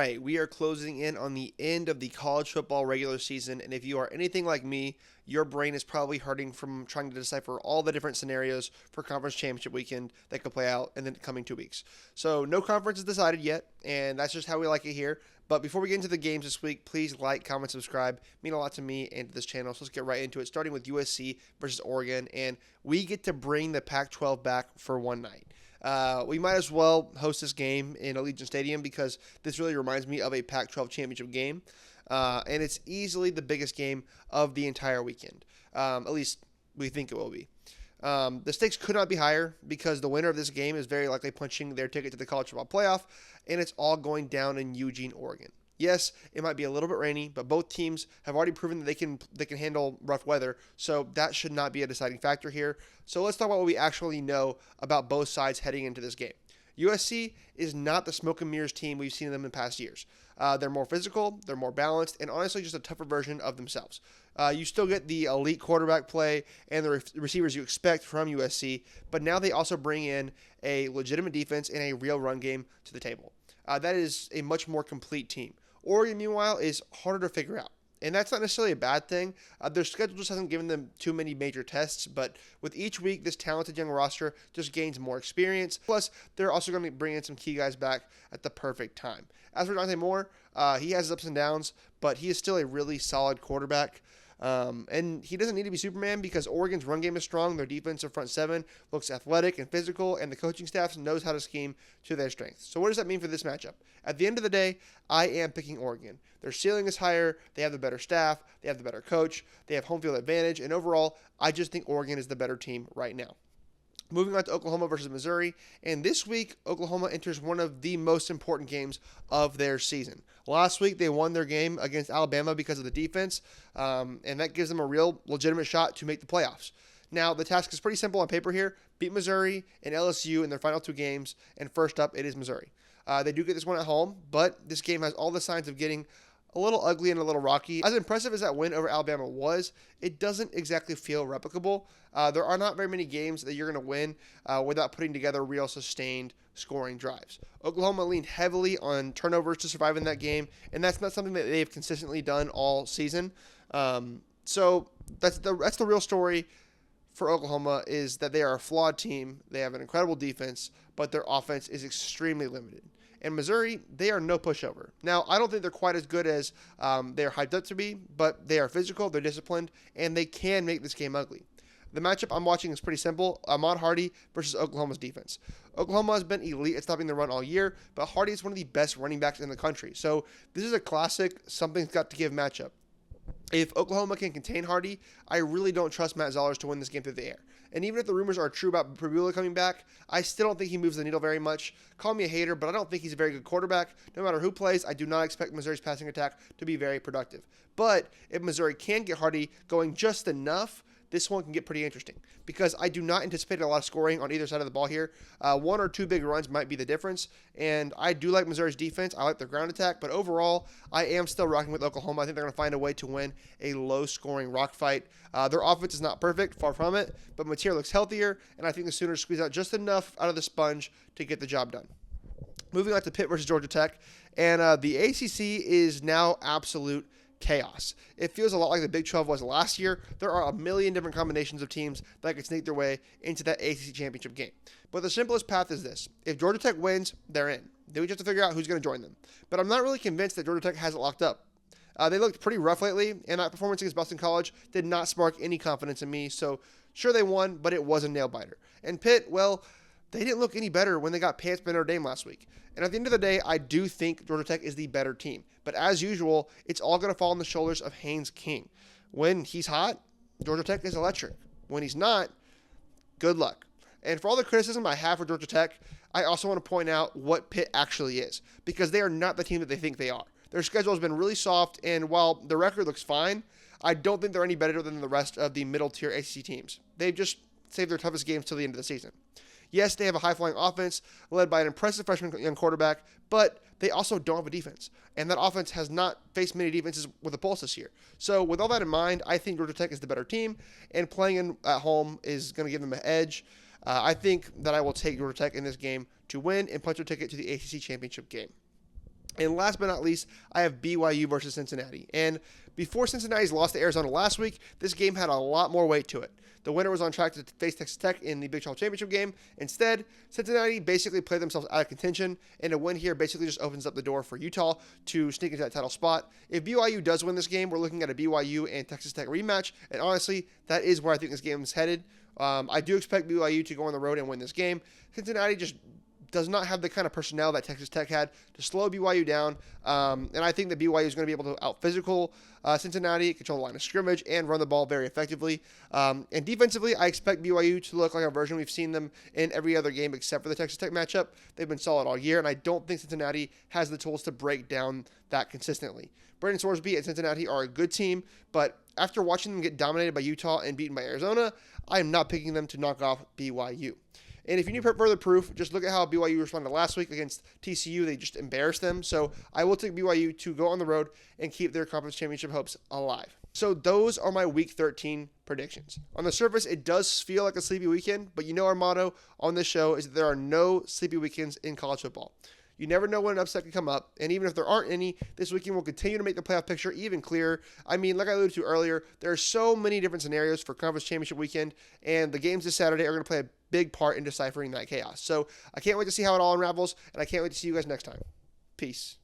right, we are closing in on the end of the college football regular season, and if you are anything like me, your brain is probably hurting from trying to decipher all the different scenarios for conference championship weekend that could play out in the coming 2 weeks. So no conference is decided yet, and that's just how we like it here. But before we get into the games this week, please like, comment, subscribe. Mean a lot to me and to this channel. So let's get right into it, starting with USC versus Oregon, and we get to bring the Pac-12 back for one night. We might as well host this game in Allegiant Stadium because this really reminds me of a Pac-12 championship game. And it's easily the biggest game of the entire weekend. At least we think it will be. The stakes could not be higher because the winner of this game is very likely punching their ticket to the college football playoff, and it's all going down in Eugene, Oregon. Yes, it might be a little bit rainy, but both teams have already proven that they can handle rough weather, so that should not be a deciding factor here. So let's talk about what we actually know about both sides heading into this game. USC is not the smoke and mirrors team we've seen them in past years. They're more physical, they're more balanced, and honestly just a tougher version of themselves. You still get the elite quarterback play and the receivers you expect from USC, but now they also bring in a legitimate defense and a real run game to the table. That is a much more complete team. Oregon, meanwhile, is harder to figure out. And that's not necessarily a bad thing. Their schedule just hasn't given them too many major tests, but with each week, this talented young roster just gains more experience. Plus, they're also going to bring in some key guys back at the perfect time. As for Dante Moore, he has his ups and downs, but he is still a really solid quarterback. And he doesn't need to be Superman because Oregon's run game is strong. Their defensive front seven looks athletic and physical, and the coaching staff knows how to scheme to their strengths. So what does that mean for this matchup? At the end of the day, I am picking Oregon. Their ceiling is higher. They have the better staff. They have the better coach. They have home field advantage. And overall, I just think Oregon is the better team right now. Moving on to Oklahoma versus Missouri, and this week, Oklahoma enters one of the most important games of their season. Last week, they won their game against Alabama because of the defense, and that gives them a real legitimate shot to make the playoffs. Now, the task is pretty simple on paper here. Beat Missouri and LSU in their final two games, and first up, it is Missouri. They do get this one at home, but this game has all the signs of getting a little ugly and a little rocky. As impressive as that win over Alabama was, it doesn't exactly feel replicable. There are not very many games that you're going to win without putting together real sustained scoring drives. Oklahoma leaned heavily on turnovers to survive in that game, and that's not something that they've consistently done all season. So that's the real story for Oklahoma, is that they are a flawed team. They have an incredible defense, but their offense is extremely limited. And Missouri, they are no pushover. Now, I don't think they're quite as good as they're hyped up to be, but they are physical, they're disciplined, and they can make this game ugly. The matchup I'm watching is pretty simple. Ahmad Hardy versus Oklahoma's defense. Oklahoma has been elite at stopping the run all year, but Hardy is one of the best running backs in the country. So this is a classic something's got to give matchup. If Oklahoma can contain Hardy, I really don't trust Matt Zollers to win this game through the air. And even if the rumors are true about Pabula coming back, I still don't think he moves the needle very much. Call me a hater, but I don't think he's a very good quarterback. No matter who plays, I do not expect Missouri's passing attack to be very productive. But if Missouri can get Hardy going just enough, this one can get pretty interesting because I do not anticipate a lot of scoring on either side of the ball here. One or two big runs might be the difference, and I do like Missouri's defense. I like their ground attack, but overall, I am still rocking with Oklahoma. I think they're going to find a way to win a low-scoring rock fight. Their offense is not perfect, far from it, but Mateer looks healthier, and I think the Sooners squeeze out just enough out of the sponge to get the job done. Moving on to Pitt versus Georgia Tech, and the ACC is now absolute chaos. It feels a lot like the Big 12 was last year. There are a million different combinations of teams that could sneak their way into that ACC championship game. But the simplest path is this. If Georgia Tech wins, they're in. Then we just have to figure out who's going to join them. But I'm not really convinced that Georgia Tech has it locked up. They looked pretty rough lately, and that performance against Boston College did not spark any confidence in me. So sure, they won, but it was a nail-biter. And Pitt, well, they didn't look any better when they got pants by Notre Dame last week. And at the end of the day, I do think Georgia Tech is the better team. But as usual, it's all going to fall on the shoulders of Haynes King. When he's hot, Georgia Tech is electric. When he's not, good luck. And for all the criticism I have for Georgia Tech, I also want to point out what Pitt actually is, because they are not the team that they think they are. Their schedule has been really soft, and while the record looks fine, I don't think they're any better than the rest of the middle-tier ACC teams. They've just saved their toughest games till the end of the season. Yes, they have a high-flying offense led by an impressive freshman young quarterback, but they also don't have a defense. And that offense has not faced many defenses with a pulse this year. So with all that in mind, I think Georgia Tech is the better team, and playing at home is going to give them an edge. I think that I will take Georgia Tech in this game to win and punch their ticket to the ACC championship game. And last but not least, I have BYU versus Cincinnati. And before Cincinnati's loss to Arizona last week, this game had a lot more weight to it. The winner was on track to face Texas Tech in the Big 12 Championship game. Instead, Cincinnati basically played themselves out of contention, and a win here basically just opens up the door for Utah to sneak into that title spot. If BYU does win this game, we're looking at a BYU and Texas Tech rematch, and honestly, that is where I think this game is headed. I do expect BYU to go on the road and win this game. Cincinnati just does not have the kind of personnel that Texas Tech had to slow BYU down. And I think that BYU is going to be able to out-physical Cincinnati, control the line of scrimmage, and run the ball very effectively. And defensively, I expect BYU to look like a version we've seen them in every other game except for the Texas Tech matchup. They've been solid all year, and I don't think Cincinnati has the tools to break down that consistently. Brendan Sorsby and Cincinnati are a good team, but after watching them get dominated by Utah and beaten by Arizona, I am not picking them to knock off BYU. And if you need further proof, just look at how BYU responded last week against TCU. They just embarrassed them. So I will take BYU to go on the road and keep their conference championship hopes alive. So those are my Week 13 predictions. On the surface, it does feel like a sleepy weekend, but you know our motto on this show is that there are no sleepy weekends in college football. You never know when an upset can come up, and even if there aren't any, this weekend will continue to make the playoff picture even clearer. I mean, like I alluded to earlier, there are so many different scenarios for Conference Championship weekend, and the games this Saturday are going to play a big part in deciphering that chaos. So I can't wait to see how it all unravels, and I can't wait to see you guys next time. Peace.